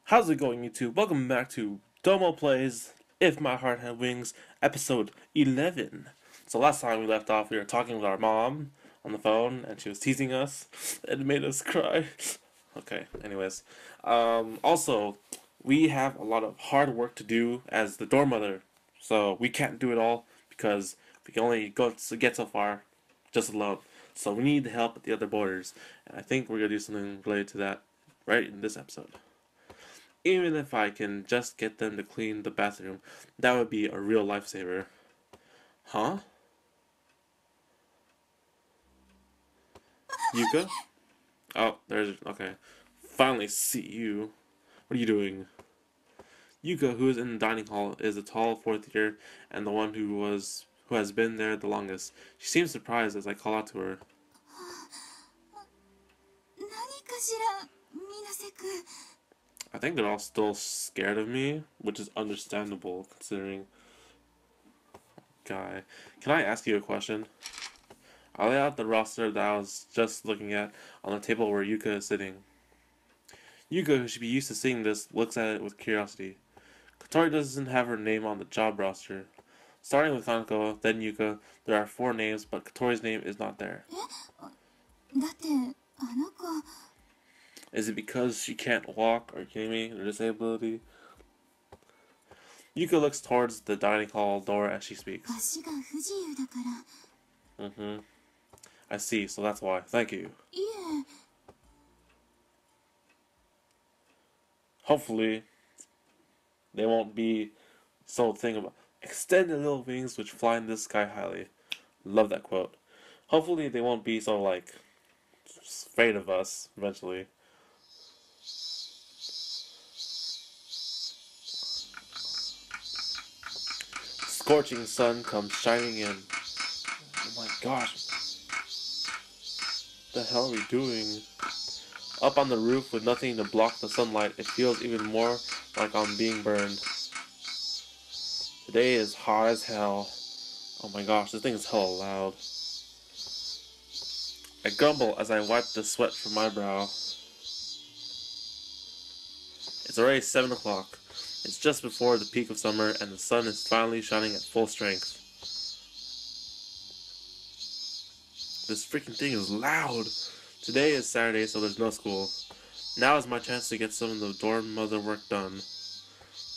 How's it going, YouTube? Welcome back to Domo Plays If My Heart Had Wings, episode 11. So last time we left off, we were talking with our mom on the phone, and she was teasing us. It made us cry. Okay, anyways. Also, we have a lot of hard work to do as the door mother, so we can't do it all because we can only get so far just alone. So we need the help at the other borders, and I think we're gonna do something related to that right in this episode. Even if I can just get them to clean the bathroom, that would be a real lifesaver. Huh? Yuka? Oh, there's... okay. Finally see you. What are you doing? Yuka, who is in the dining hall, is a tall fourth year and the one who has been there the longest. She seems surprised as I call out to her. I think they're all still scared of me, which is understandable considering... Guy. Can I ask you a question? I lay out the roster that I was just looking at on the table where Yuka is sitting. Yuka, who should be used to seeing this, looks at it with curiosity. Katori doesn't have her name on the job roster. Starting with Hanako, then Yuka, there are 4 names, but Katori's name is not there. Is it because she can't walk? Are you kidding me? Her disability? Yuka looks towards the dining hall door as she speaks. I see, so that's why. Thank you. Hopefully, they won't be so thing about extended little wings which fly in the sky highly. Love that quote. Hopefully, they won't be so, like, afraid of us eventually. Scorching sun comes shining in. Oh my gosh. What the hell are we doing? Up on the roof with nothing to block the sunlight, it feels even more like I'm being burned. Today is hot as hell. Oh my gosh, this thing is hella loud. I grumble as I wipe the sweat from my brow. It's already 7 o'clock. It's just before the peak of summer and the sun is finally shining at full strength. This freaking thing is loud! Today is Saturday, so there's no school. Now is my chance to get some of the dorm mother work done.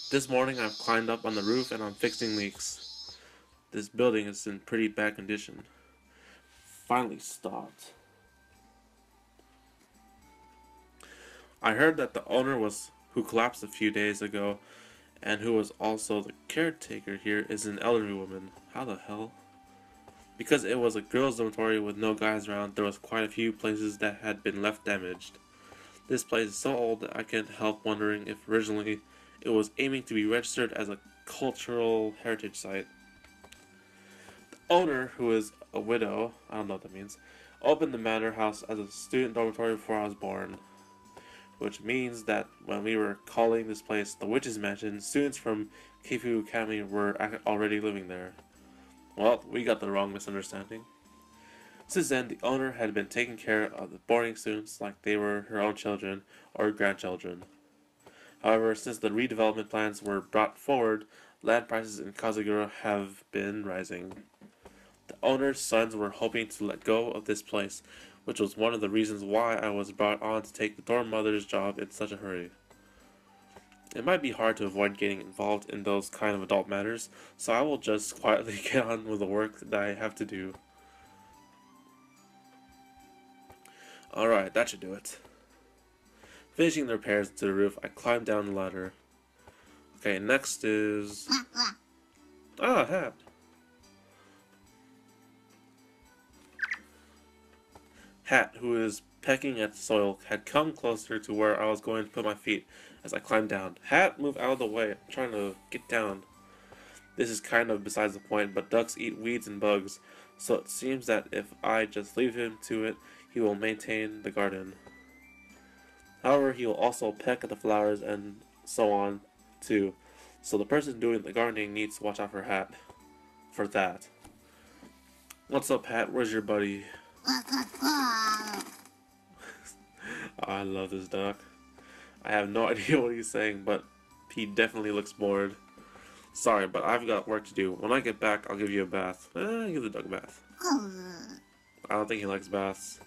This morning I've climbed up on the roof and I'm fixing leaks. This building is in pretty bad condition. Finally stopped. I heard that the owner who collapsed a few days ago and who was also the caretaker here is an elderly woman. How the hell? Because it was a girls' dormitory with no guys around, there was quite a few places that had been left damaged. This place is so old that I can't help wondering if originally it was aiming to be registered as a cultural heritage site. The owner, who is a widow, I don't know what that means, opened the manor house as a student dormitory before I was born. Which means that when we were calling this place the Witch's Mansion, students from Keifu Academy were already living there. Well, we got the wrong misunderstanding. Since then, the owner had been taking care of the boarding students like they were her own children or grandchildren. However, since the redevelopment plans were brought forward, land prices in Kazugura have been rising. The owner's sons were hoping to let go of this place, which was one of the reasons why I was brought on to take the dorm mother's job in such a hurry. It might be hard to avoid getting involved in those kind of adult matters, so I will just quietly get on with the work that I have to do. Alright, that should do it. Finishing the repairs to the roof, I climbed down the ladder. Okay, next is... Ah, hat! Hat, who is pecking at the soil, had come closer to where I was going to put my feet as I climbed down. Hat, move out of the way. I'm trying to get down. This is kind of besides the point, but ducks eat weeds and bugs, so it seems that if I just leave him to it, he will maintain the garden. However, he will also peck at the flowers and so on, too. So the person doing the gardening needs to watch out for Hat. For that. What's up, Hat? Where's your buddy? I love this duck. I have no idea what he's saying, but he definitely looks bored. Sorry, but I've got work to do. When I get back, I'll give you a bath. Give the dog a bath. I don't think he likes baths.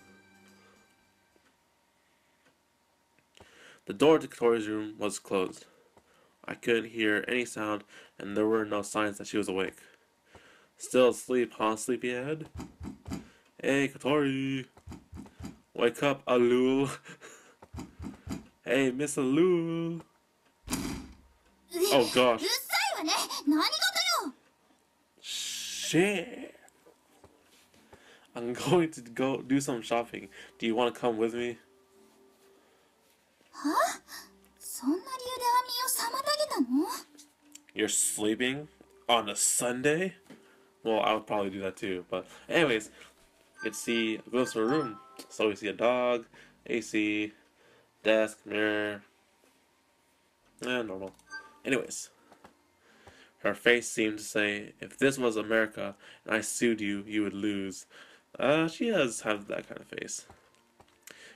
The door to Katori's room was closed. I couldn't hear any sound, and there were no signs that she was awake. Still asleep, huh, sleepyhead? Hey, Katori! Wake up, Alul! Hey, Miss Alul! Oh gosh. Shit! I'm going to go do some shopping. Do you want to come with me? Huh? You're sleeping on a Sunday? Well, I would probably do that too, but anyways, you can see, goes to her room. So we see a dog, AC, desk, mirror, normal. Anyways, her face seemed to say, if this was America and I sued you, you would lose. She does have that kind of face.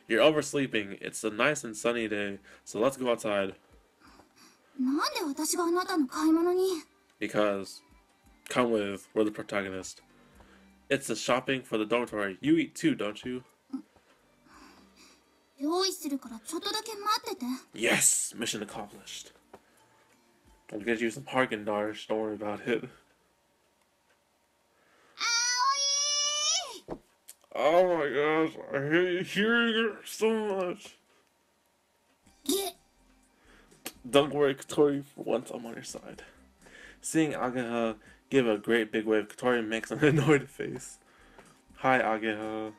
You're oversleeping. It's a nice and sunny day, so let's go outside. Because, come with, we're the protagonist. It's the shopping for the dormitory. You eat too, don't you? Yes! Mission accomplished. I'll get you some Haagen-Dazs, don't worry about it. Oh my gosh, I hate hearing it so much. Don't worry, Katori, for once I'm on your side. Seeing Ageha give a great big wave, Katori makes an annoyed face. Hi, Ageha.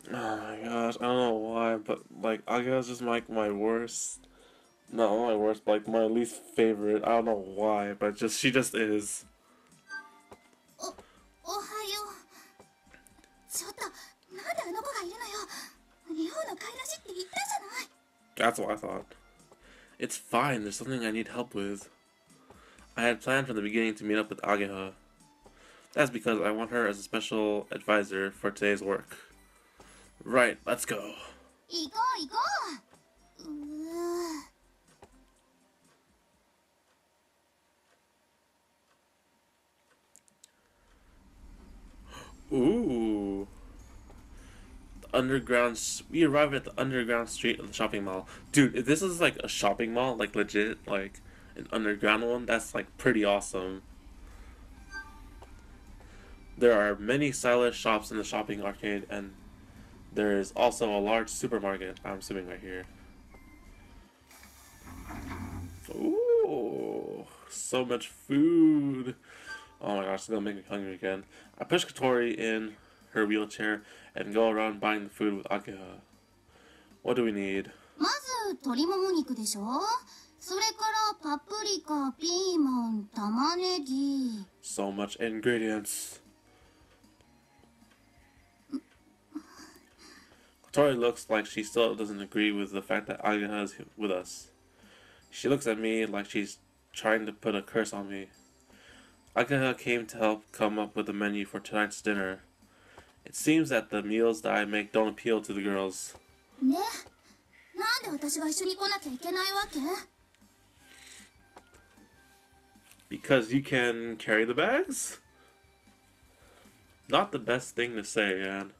Oh my gosh, I don't know why, but like Ageha's just like my worst. Not my worst, but like my least favorite. I don't know why, but she just is. That's what I thought. It's fine, there's something I need help with. I had planned from the beginning to meet up with Ageha. That's because I want her as a special advisor for today's work. Right, let's go. Ooh. We arrived at the underground street of the shopping mall. Dude, if this is like a shopping mall, like legit, like an underground one, that's like pretty awesome. There are many stylish shops in the shopping arcade, and there is also a large supermarket, I'm assuming right here. Ooh, so much food. Oh my gosh, it's gonna make me hungry again. I push Katori in her wheelchair and go around buying the food with Ageha. What do we need? So much ingredients. Katori looks like she still doesn't agree with the fact that Ageha is with us. She looks at me like she's trying to put a curse on me. Ageha came to help come up with the menu for tonight's dinner. It seems that the meals that I make don't appeal to the girls. Because you can carry the bags? Not the best thing to say, man.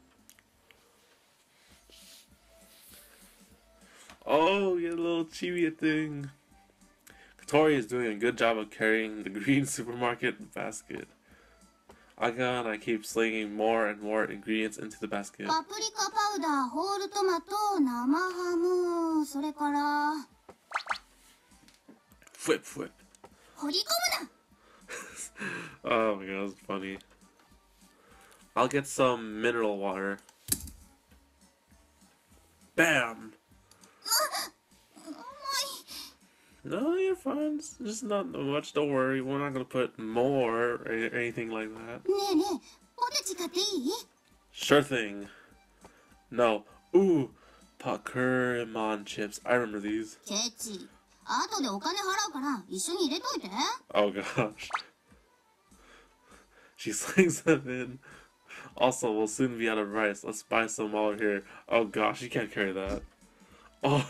Oh, you little chibi thing. Katori is doing a good job of carrying the green supermarket basket. Ageha and I keep slinging more and more ingredients into the basket. Flip, flip. Oh my god, that's funny. I'll get some mineral water. Bam! No, you're fine. It's just not much. Don't worry. We're not gonna put more or anything like that. Sure thing. No. Ooh, Pokemon chips. I remember these. Oh gosh. She slings them in. Also, we'll soon be out of rice. Let's buy some while we're here. Oh gosh, you can't carry that. Oh,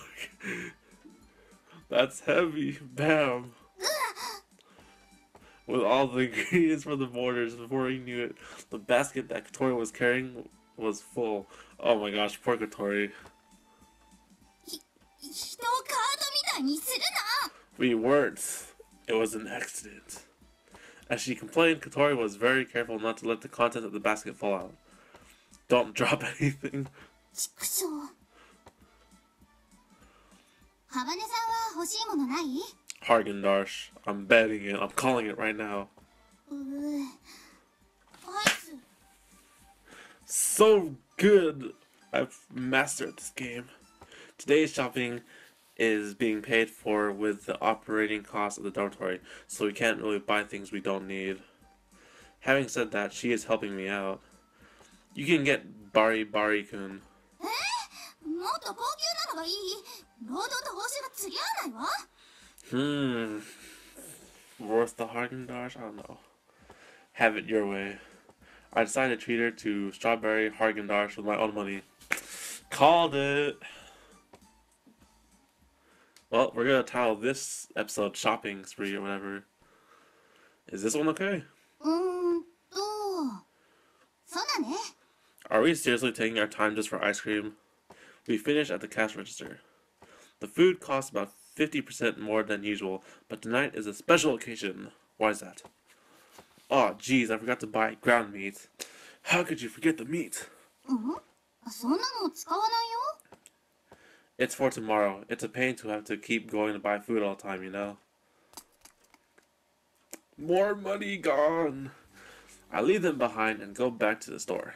that's heavy. Bam. With all the ingredients for the borders, before he knew it, the basket that Katori was carrying was full. Oh my gosh, poor Katori. 人をカードみたいにするな We weren't. It was an accident. As she complained, Katori was very careful not to let the contents of the basket fall out. Don't drop anything. 畜生ハバネさんは欲しいものない Hargendarsh. I'm betting it. I'm calling it right now. アイス So good. I've mastered this game. Today's shopping is being paid for with the operating cost of the dormitory, so we can't really buy things we don't need. Having said that, she is helping me out. You can get Bari Bari-kun. もっと高級なのがいい労働と報酬が釣り合わないわ Worth the Hargendarsh? I don't know. Have it your way. I decided to treat her to strawberry Hargendarsh with my own money. Called it! Well, we're gonna title this episode Shopping Spree or whatever. Is this one okay? そうだね Are we seriously taking our time just for ice cream? We finish at the cash register. The food costs about 50% more than usual, but tonight is a special occasion. Why is that? Oh, geez, I forgot to buy ground meat. How could you forget the meat? そんなの使わないよ It's for tomorrow. It's a pain to have to keep going to buy food all the time, you know? More money gone! I leave them behind and go back to the store.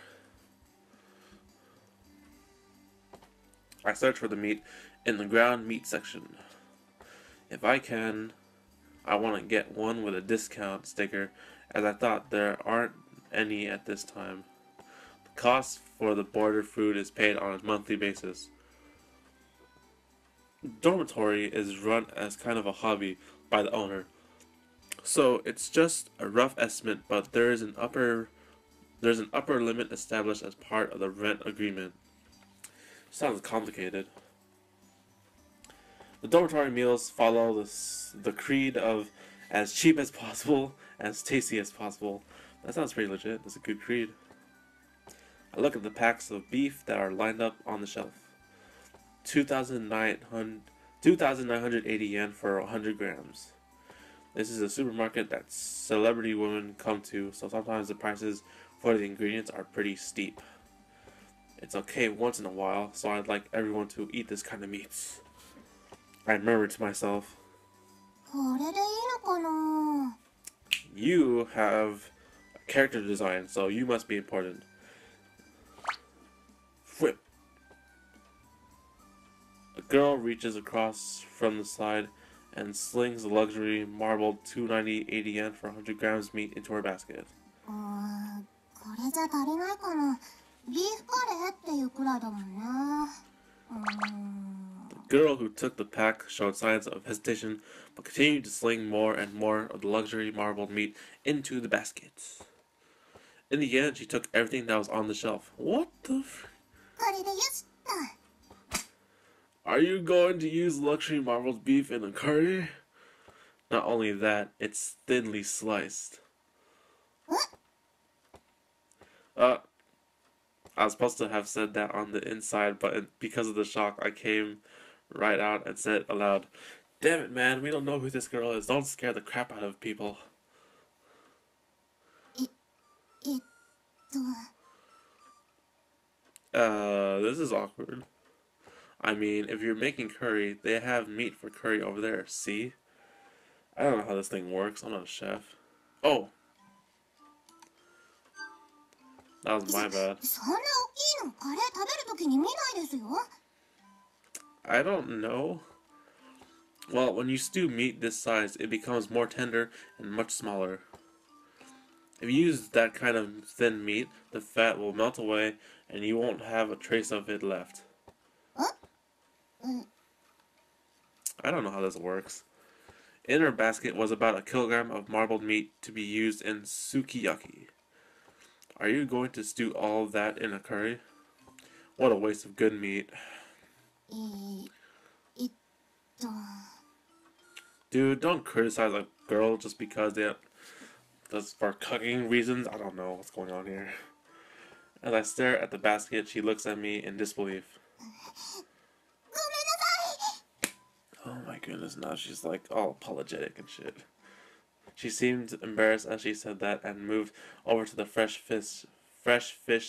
I search for the meat in the ground meat section. If I can, I want to get one with a discount sticker, as I thought there aren't any at this time. The cost for the border food is paid on a monthly basis. The dormitory is run as kind of a hobby by the owner, so it's just a rough estimate, but there's an upper limit established as part of the rent agreement. Sounds complicated. The dormitory meals follow the creed of as cheap as possible, as tasty as possible. That sounds pretty legit. That's a good creed. I look at the packs of beef that are lined up on the shelf. 2,980 yen for 100 grams. This is a supermarket that celebrity women come to, so sometimes the prices for the ingredients are pretty steep. It's okay once in a while, so I'd like everyone to eat this kind of meats. I murmured to myself. これでいいのかな You have a character design, so you must be important. Whip. A girl reaches across from the side and slings the luxury marbled 290.80 yen for 100 grams meat into her basket. これじゃ足りないかなビーフカレーっていうくらいだもんな The girl who took the pack showed signs of hesitation, but continued to sling more and more of the luxury marbled meat into the baskets. In the end, she took everything that was on the shelf. What the f- これでよしっと Are you going to use luxury marbled beef in a curry? Not only that, it's thinly sliced. I was supposed to have said that on the inside, but because of the shock, I came right out and said aloud, "Damn it, man, we don't know who this girl is. Don't scare the crap out of people." えっと This is awkward. I mean, if you're making curry, they have meat for curry over there, see? I don't know how this thing works. I'm not a chef. Oh! That was my bad. そんな大きいのカレー食べるときに見ないですよ I don't know. Well, when you stew meat this size, it becomes more tender and much smaller. If you use that kind of thin meat, the fat will melt away and you won't have a trace of it left. I don't know how this works. In her basket was about a kilogram of marbled meat to be used in sukiyaki. Are you going to stew all of that in a curry? What a waste of good meat. えっと Dude, don't criticize a girl just because that's for cooking reasons. I don't know what's going on here. As I stare at the basket, she looks at me in disbelief. ごめんなさい Oh my goodness, now she's like all apologetic and shit. She seemed embarrassed as she said that and moved over to the fresh fish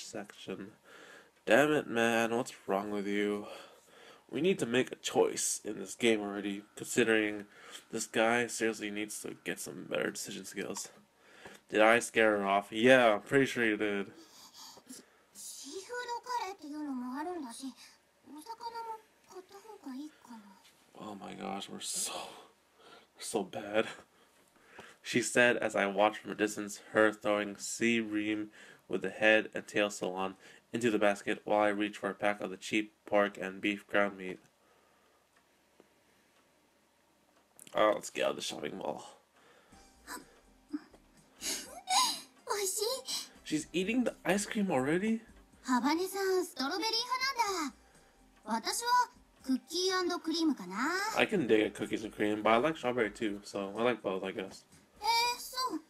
section. Damn it, man, what's wrong with you? We need to make a choice in this game already, considering this guy seriously needs to get some better decision skills. Did I scare her off? Yeah, I'm pretty sure you did. シーフードカレーっていうのもあるんだし、お魚も買った方がいいかな。 Oh my gosh, we're so bad. She said as I watched from a distance her throwing sea bream with the head and tail still on into the basket while I reached for a pack of the cheap pork and beef ground meat. Oh, let's get out of the shopping mall. おいしい She's eating the ice cream already? ハバネさんストロベリー派なんだ。私はクッキー&クリームかな。 I can dig at cookies and cream, but I like strawberry too, so I like both, I guess. そう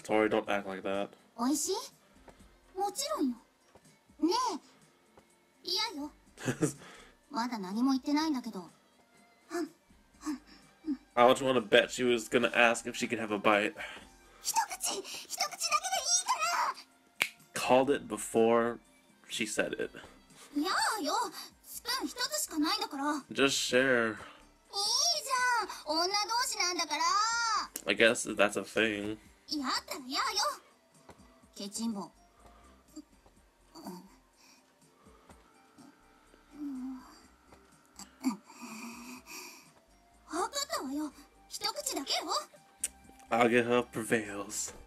Katori, don't act like that. おいしいもちろんよ。ねえ嫌よ。まだ何も言ってないんだけど。 I just want to bet she was gonna ask if she could have a bite. 一口だけでいいから。 Called it before she said it. いやよスプーン一つしかないんだから。 Just share. いいじゃん女同士なんだから。 I guess that's a thing. やったらやよケチンボ。わかったわよ一口だけよ。 Agaha prevails. ハ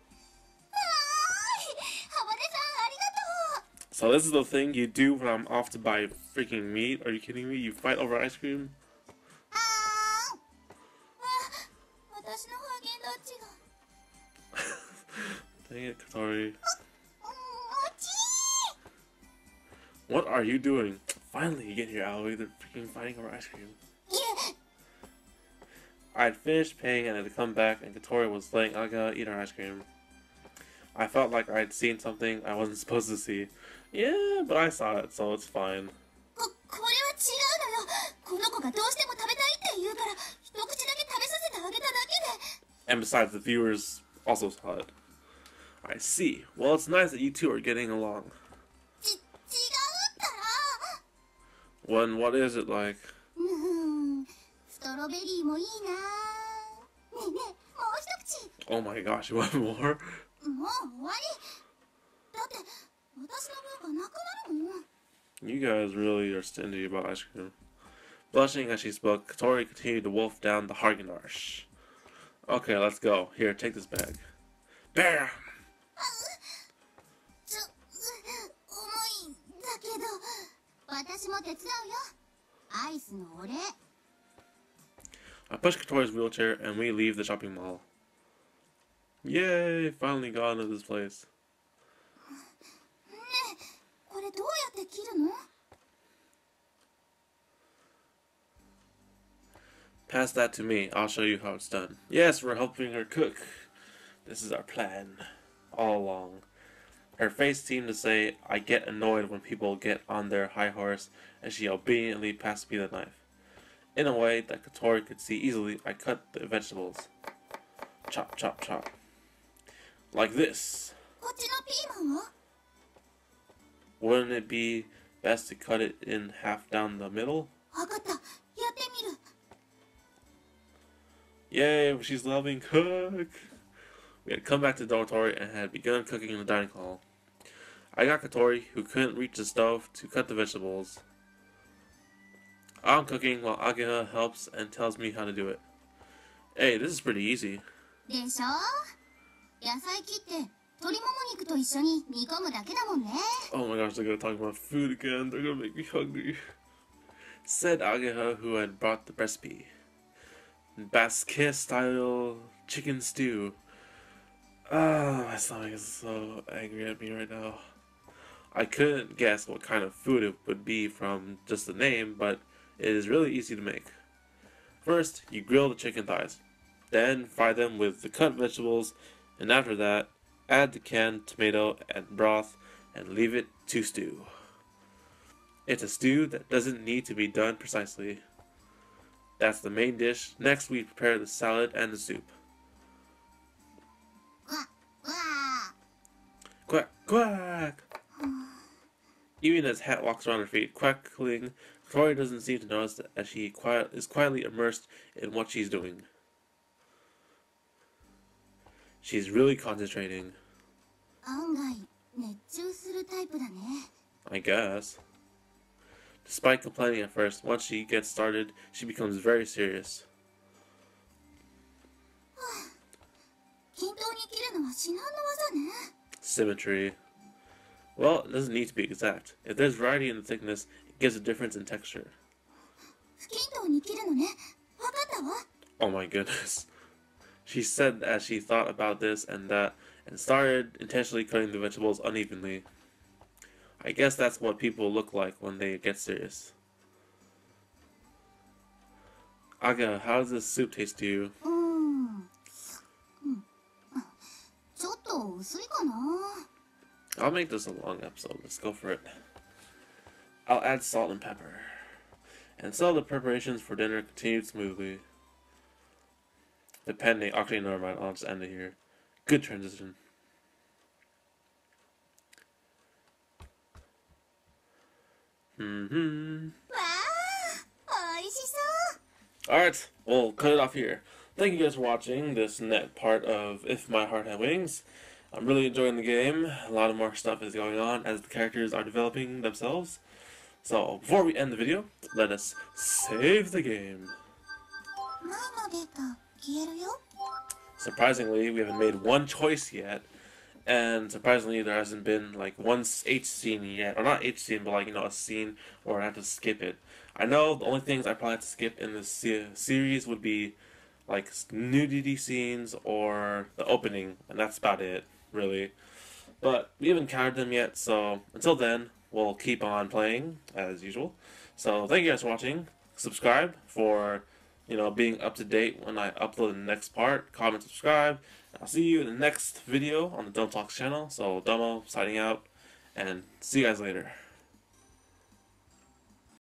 バネさんありがとう。 So this is the thing you do when I'm off to buy freaking meat? Are you kidding me? You fight over ice cream? 私のハーゲンダッチが。 Dang it, Katori. もち What are you doing? Finally, you get here, Aoi. They're freaking fighting over ice cream. いえ I'd finished paying and had come back, and Katori was letting Aga eat her ice cream. I felt like I'd seen something I wasn't supposed to see. Yeah, but I saw it, so it's fine. これは違うのよ。この子がどうしても食べたいって言うから一口だけ食べさせてあげただけで。 And besides, the viewers also saw it. I see. Well, it's nice that you two are getting along. 違うったら。 What is it like? ストロベリーもいいな。ねえねえもう一口。 Oh my gosh, you want more? もう終わり。だって私の分がなくなるもん。 You guys really are stingy about ice cream. Blushing as she spoke, Katori continued to wolf down the Hagenarsh. Okay, let's go. Here, take this bag. Bam! 重いんだけど私も手伝うよ。アイスのお礼。 I push Katori's wheelchair and we leave the shopping mall. Yay! Finally got into this place. ねえこれどうやって切るの？ Pass that to me. I'll show you how it's done. Yes, we're helping her cook. This is our plan. All along. Her face seemed to say, I get annoyed when people get on their high horse, and she obediently passed me the knife. In a way that Katori could see easily, I cut the vegetables. Chop, chop, chop. Like this. こっちのピーマンは？ Wouldn't it be best to cut it in half down the middle? わかったやってみる。 Yay, she's loving cook! We had come back to the dormitory and had begun cooking in the dining hall. I got Katori, who couldn't reach the stove, to cut the vegetables. I'm cooking while Ageha helps and tells me how to do it. Hey, this is pretty easy. でしょ？野菜切って鶏もも肉と一緒に煮込むだけだもんね。 Oh my gosh, they're gonna talk about food again. They're gonna make me hungry. Said Ageha, who had brought the recipe. Basque style chicken stew. Ah, my stomach is so angry at me right now. I couldn't guess what kind of food it would be from just the name, but it is really easy to make. First, you grill the chicken thighs, then fry them with the cut vegetables, and after that, add the canned tomato and broth and leave it to stew. It's a stew that doesn't need to be done precisely. That's the main dish. Next, we prepare the salad and the soup. わわ Quack, quack! Even as Hat walks around her feet, quackling, Tori doesn't seem to notice that as she is quietly immersed in what she's doing. She's really concentrating, 案外熱中するタイプだね。 I guess. Despite complaining at first, once she gets started, she becomes very serious. 均等に切るのは至難の技ね。 Symmetry. Well, it doesn't need to be exact. If there's variety in the thickness, it gives a difference in texture. 不均等に切るのね。わかったわ。 Oh my goodness. She said as she thought about this and that and started intentionally cutting the vegetables unevenly. I guess that's what people look like when they get serious. Aga, how does this soup taste to you? ちょっと薄いかな。 I'll make this a long episode. Let's go for it. I'll add salt and pepper. And so the preparations for dinner continued smoothly. Actually, never mind. I'll just end it here. Good transition. Mm-hmm. わあ、美味しそう。 Alright, we'll cut it off here. Thank you guys for watching this net part of If My Heart Had Wings. I'm really enjoying the game. A lot of more stuff is going on as the characters are developing themselves. So, before we end the video, let us save the game. 前のデータ消えるよ。 Surprisingly, we haven't made one choice yet. And surprisingly, there hasn't been like one H scene yet. Or not H scene, but like, a scene where I have to skip it. I know the only things I probably have to skip in this series would be like nudity scenes or the opening. And that's about it, really. But we haven't counted them yet, so until then, we'll keep on playing as usual. So thank you guys for watching. Subscribe for being up to date when I upload the next part. Comment, subscribe. I'll see you in the next video on the Domo Talks channel. So Domo signing out, and see you guys later.